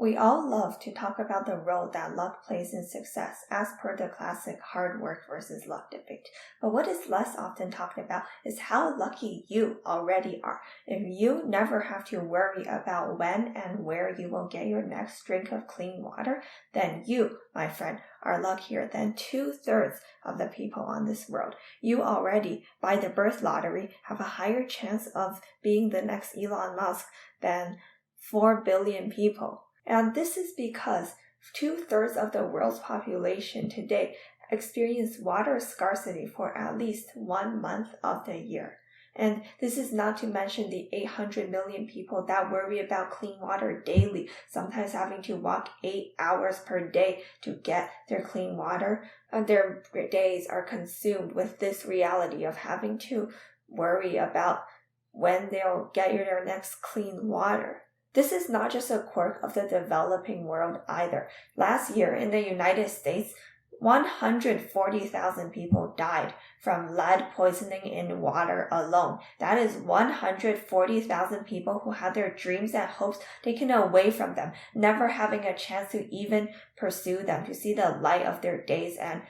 We all love to talk about the role that luck plays in success, as per the classic hard work versus luck debate. But what is less often talked about is how lucky you already are. If you never have to worry about when and where you will get your next drink of clean water, then you, my friend, are luckier than 2/3 of the people on this world. You already, by the birth lottery, have a higher chance of being the next Elon Musk than 4 billion people. And this is because 2/3 of the world's population today experience water scarcity for at least 1 month of the year. And this is not to mention the 800 million people that worry about clean water daily, sometimes having to walk 8 hours per day to get their clean water. And their days are consumed with this reality of having to worry about when they'll get their next clean water. This is not just a quirk of the developing world either. Last year in the United States, 140,000 people died from lead poisoning in water alone. That is 140,000 people who had their dreams and hopes taken away from them, never having a chance to even pursue them, to see the light of their days. And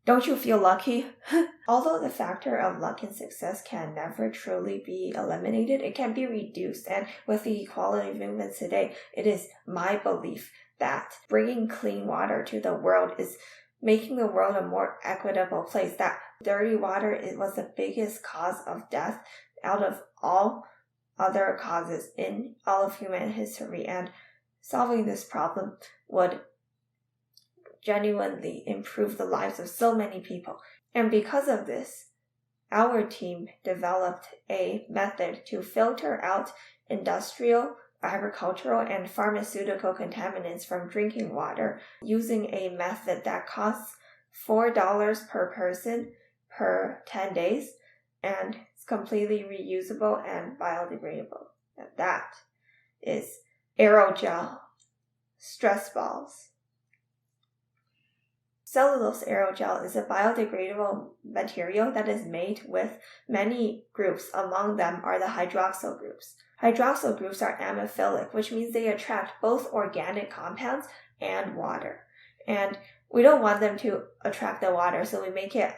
don't you feel lucky? Although the factor of luck in success can never truly be eliminated, it can be reduced. And with the equality movement today, it is my belief that bringing clean water to the world is making the world a more equitable place. That dirty water was the biggest cause of death out of all other causes in all of human history. And solving this problem would genuinely improve the lives of so many people. And because of this, our team developed a method to filter out industrial, agricultural, and pharmaceutical contaminants from drinking water using a method that costs $4 per person per 10 days and it's completely reusable and biodegradable. And that is aerogel stress balls. Cellulose aerogel is a biodegradable material that is made with many groups. Among them are the hydroxyl groups. Hydroxyl groups are amphiphilic, which means they attract both organic compounds and water. And we don't want them to attract the water, so we make it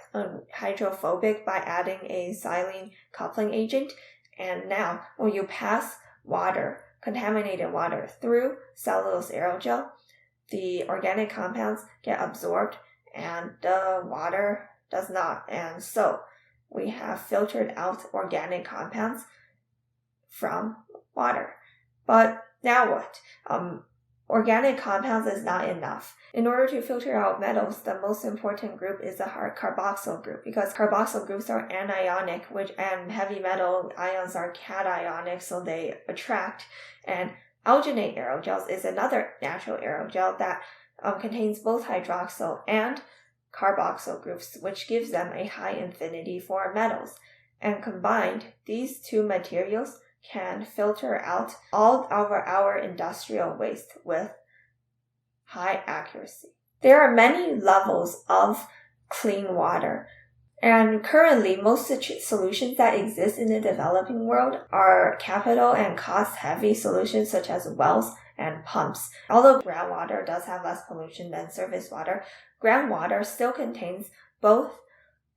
hydrophobic by adding a xylene coupling agent. And now, when you pass water, contaminated water, through cellulose aerogel, the organic compounds get absorbed and the water does not. And so we have filtered out organic compounds from water. But now what? Organic compounds is not enough. In order to filter out metals, the most important group is the carboxyl group, because carboxyl groups are anionic, and heavy metal ions are cationic, so they attract. And alginate aerogels is another natural aerogel that contains both hydroxyl and carboxyl groups, which gives them a high affinity for metals. And combined, these two materials can filter out all of our industrial waste with high accuracy. There are many levels of clean water. And currently, most solutions that exist in the developing world are capital and cost-heavy solutions such as wells and pumps. Although groundwater does have less pollution than surface water, groundwater still contains both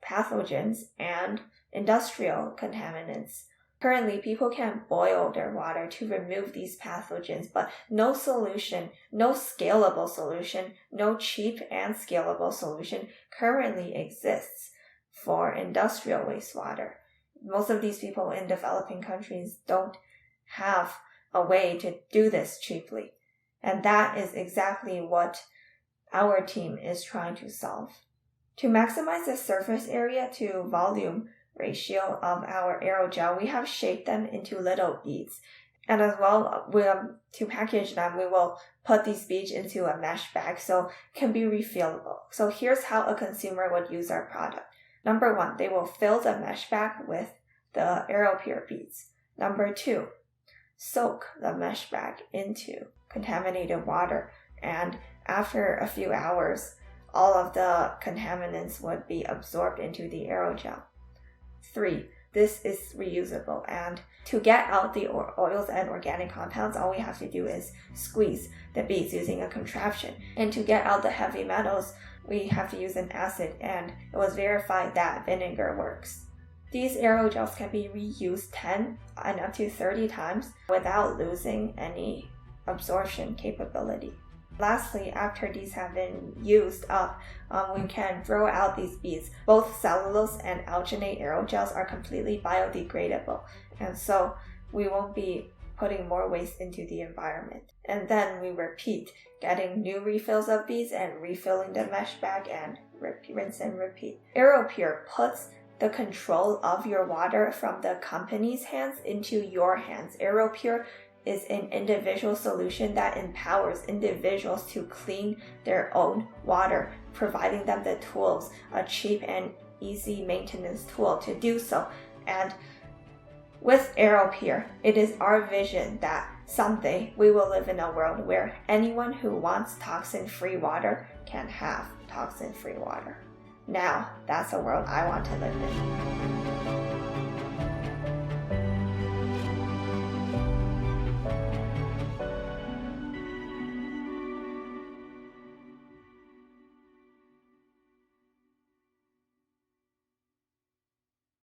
pathogens and industrial contaminants. Currently, people can boil their water to remove these pathogens, but no solution, no scalable solution, no cheap and scalable solution currently exists for industrial wastewater. Most of these people in developing countries don't have a way to do this cheaply. And that is exactly what our team is trying to solve. To maximize the surface area to volume ratio of our aerogel, we have shaped them into little beads. And as well, to package them, we will put these beads into a mesh bag so it can be refillable. So here's how a consumer would use our product. Number 1, they will fill the mesh bag with the AeroPure beads. Number 2, soak the mesh bag into contaminated water. And after a few hours, all of the contaminants would be absorbed into the aerogel. 3, this is reusable. And to get out the oils and organic compounds, all we have to do is squeeze the beads using a contraption. And to get out the heavy metals, we have to use an acid, and it was verified that vinegar works. These aerogels can be reused 10 and up to 30 times without losing any absorption capability. Lastly, after these have been used up, we can throw out these beads. Both cellulose and alginate aerogels are completely biodegradable, and so we won't be putting more waste into the environment. And then we repeat, getting new refills of beads and refilling the mesh bag, and rinse and repeat. AeroPure puts the control of your water from the company's hands into your hands. AeroPure is an individual solution that empowers individuals to clean their own water, providing them the tools, a cheap and easy maintenance tool to do so. And with AeroPure, it is our vision that someday we will live in a world where anyone who wants toxin-free water can have toxin-free water. Now, that's a world I want to live in.